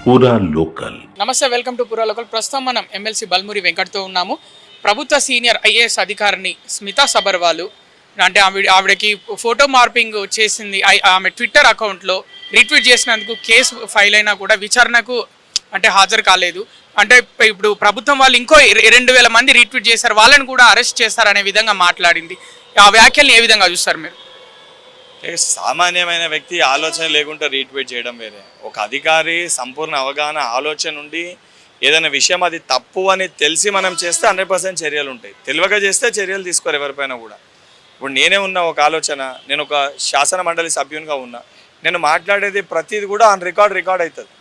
పూరా లోకల్. నమస్తే, welcome to పురా లోకల్. ప్రస్తుతం మనం ఎమ్మెల్సీ బల్మురి వెంకట్తో ఉన్నాము. ప్రభుత్వ సీనియర్ ఐఏఎస్ అధికారిని స్మితా సబర్వాల్ అంటే ఆవిడకి ఫోటో మార్పింగ్ చేసింది ఆమె ట్విట్టర్ అకౌంట్లో రీట్వీట్ చేసినందుకు కేసు ఫైల్ అయినా కూడా విచారణకు అంటే హాజరు కాలేదు. అంటే ఇప్పుడు ప్రభుత్వం వాళ్ళు ఇంకో 2000 మంది రీట్వీట్ చేశారు, వాళ్ళని కూడా అరెస్ట్ చేస్తారనే విధంగా మాట్లాడింది. ఆ వ్యాఖ్యల్ని ఏ విధంగా చూస్తారు మీరు? సామాన్యమైన వ్యక్తి ఆలోచన లేకుండా రీట్వీట్ చేయడం వేరే, ఒక అధికారి సంపూర్ణ అవగాహన ఆలోచన నుండి ఏదైనా విషయం అది తప్పు అని తెలిసి మనం చేస్తే 100% చర్యలు ఉంటాయి. తెలియక చేస్తే చర్యలు తీసుకోరు ఎవరిపైన కూడా. ఇప్పుడు నేనే ఉన్న ఒక ఆలోచన, నేను ఒక శాసన మండలి సభ్యునిగా ఉన్నా, నేను మాట్లాడేది ప్రతిది కూడా ఆన్ రికార్డ్ అవుతుంది.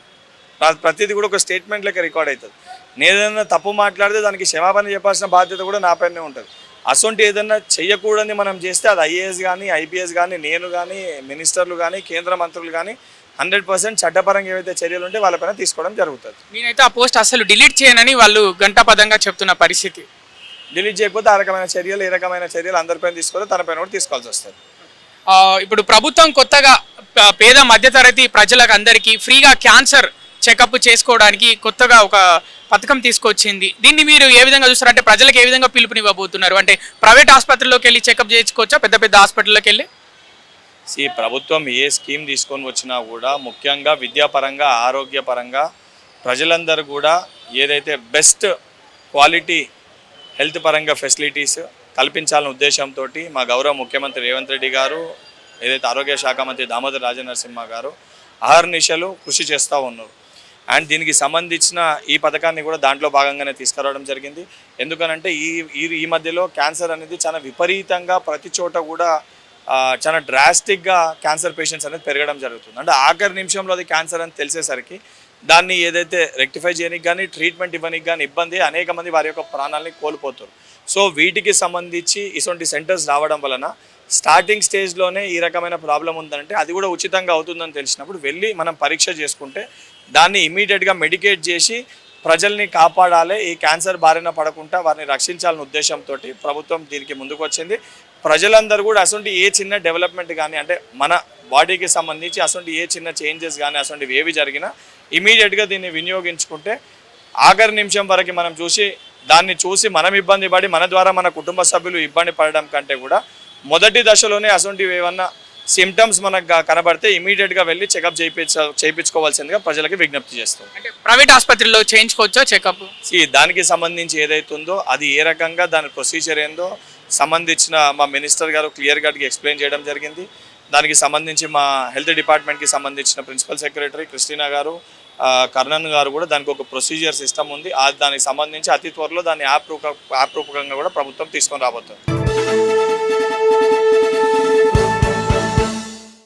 ప్రతిది కూడా ఒక స్టేట్మెంట్ లెక్క రికార్డ్ అవుతుంది. నేను ఏదైనా తప్పు మాట్లాడితే దానికి క్షమాపణ చెప్పాల్సిన బాధ్యత కూడా నా పైనే ఉంటుంది. అసొంటి ఏదన్నా చెయ్యకూడదని మనం చేస్తే అది ఐఏఎస్ కానీ ఐపీఎస్ కానీ నేను కానీ మినిస్టర్లు కానీ కేంద్ర మంత్రులు కానీ 100% చట్టపరంగా ఏవైతే చర్యలు ఉంటే వాళ్ళపైన తీసుకోవడం జరుగుతుంది. నేనైతే ఆ పోస్ట్ అసలు డిలీట్ చేయనని వాళ్ళు గంటాపదంగా చెప్తున్న పరిస్థితి. డిలీట్ చేయకపోతే ఆ రకమైన చర్యలు ఏ రకమైన చర్యలు అందరిపైన తీసుకోవాలి, తనపైన కూడా తీసుకోవాల్సి వస్తుంది. ఇప్పుడు ప్రభుత్వం కొత్తగా పేద మధ్యతరగతి ప్రజలకు అందరికీ ఫ్రీగా క్యాన్సర్ చెకప్ చేసుకోవడానికి కొత్తగా ఒక పథకం తీసుకొచ్చింది. దీన్ని మీరు ఏ విధంగా చూస్తారు? అంటే ప్రజలకు ఏ విధంగా పిలుపునివ్వబోతున్నారు? అంటే ప్రైవేట్ ఆసుపత్రుల్లోకి వెళ్ళి చెకప్ చేసుకోవచ్చా, పెద్ద పెద్ద హాస్పిటల్లోకి వెళ్ళి? ప్రభుత్వం ఏ స్కీమ్ తీసుకొని వచ్చినా కూడా ముఖ్యంగా విద్యాపరంగా ఆరోగ్యపరంగా ప్రజలందరూ కూడా ఏదైతే బెస్ట్ క్వాలిటీ హెల్త్ పరంగా ఫెసిలిటీస్ కల్పించాలనే ఉద్దేశంతో మా గౌరవ ముఖ్యమంత్రి రేవంత్ రెడ్డి గారు, ఏదైతే ఆరోగ్య శాఖ మంత్రి దామోదర్ రాజనరసింహ గారు అహర్నిశలు కృషి చేస్తూ ఉన్నారు. అండ్ దీనికి సంబంధించిన ఈ పథకాన్ని కూడా దాంట్లో భాగంగానే తీసుకురావడం జరిగింది. ఎందుకనంటే ఈ మధ్యలో క్యాన్సర్ అనేది చాలా విపరీతంగా ప్రతి చోట కూడా చాలా డ్రాస్టిక్గా క్యాన్సర్ పేషెంట్స్ అనేది పెరగడం జరుగుతుంది. అంటే ఆఖరి నిమిషంలో అది క్యాన్సర్ అని తెలిసేసరికి దాన్ని ఏదైతే రెక్టిఫై చేయడానికి కానీ ట్రీట్మెంట్ ఇవ్వడానికి కానీ ఇబ్బంది, అనేక మంది వారి యొక్క ప్రాణాలని కోల్పోతారు. సో వీటికి సంబంధించి ఇటువంటి సెంటర్స్ రావడం వలన స్టార్టింగ్ స్టేజ్లోనే ఈ రకమైన ప్రాబ్లం ఉందంటే అది కూడా ఉచితంగా అవుతుందని తెలిసినప్పుడు వెళ్ళి మనం పరీక్ష చేసుకుంటే దాన్ని ఇమీడియట్గా మెడికేట్ చేసి ప్రజల్ని కాపాడాలి, ఈ క్యాన్సర్ బారిన పడకుండా వారిని రక్షించాలనే ఉద్దేశంతో ప్రభుత్వం దీనికి ముందుకు వచ్చింది. ప్రజలందరూ కూడా అసలు ఏ చిన్న డెవలప్మెంట్ కానీ అంటే మన బాడీకి సంబంధించి అసలు ఏ చిన్న చేంజెస్ కానీ అసలు ఏవి జరిగినా ఇమీడియట్గా దీన్ని వినియోగించుకుంటే ఆఖరి నిమిషం వరకు మనం దాన్ని చూసి మనం ఇబ్బంది పడి మన ద్వారా మన కుటుంబ సభ్యులు ఇబ్బంది పడడం కంటే కూడా మొదటి దశలోనే అసలు ఏమన్నా సిమ్టమ్స్ మనకు కనబడితే ఇమీడియట్గా వెళ్ళి చెకప్ చేయించుకోవాల్సిందిగా ప్రజలకి విజ్ఞప్తి చేస్తాం. అంటే ప్రైవేట్ ఆసుపత్రిలో చేయించుకోవచ్చా చెకప్? దానికి సంబంధించి ఏదైతే ఉందో అది ఏ రకంగా దాని ప్రొసీజర్ ఏందో సంబంధించిన మా మినిస్టర్ గారు క్లియర్ కట్గా ఎక్స్ప్లెయిన్ చేయడం జరిగింది. దానికి సంబంధించి మా హెల్త్ డిపార్ట్మెంట్కి సంబంధించిన ప్రిన్సిపల్ సెక్రటరీ క్రిస్టినా గారు, కర్ణన్ గారు కూడా దానికి ఒక ప్రొసీజర్ సిస్టమ్ ఉంది. దానికి సంబంధించి అతి త్వరలో దాన్ని యాప్ రూపకంగా కూడా ప్రభుత్వం తీసుకొని రాబోతుంది.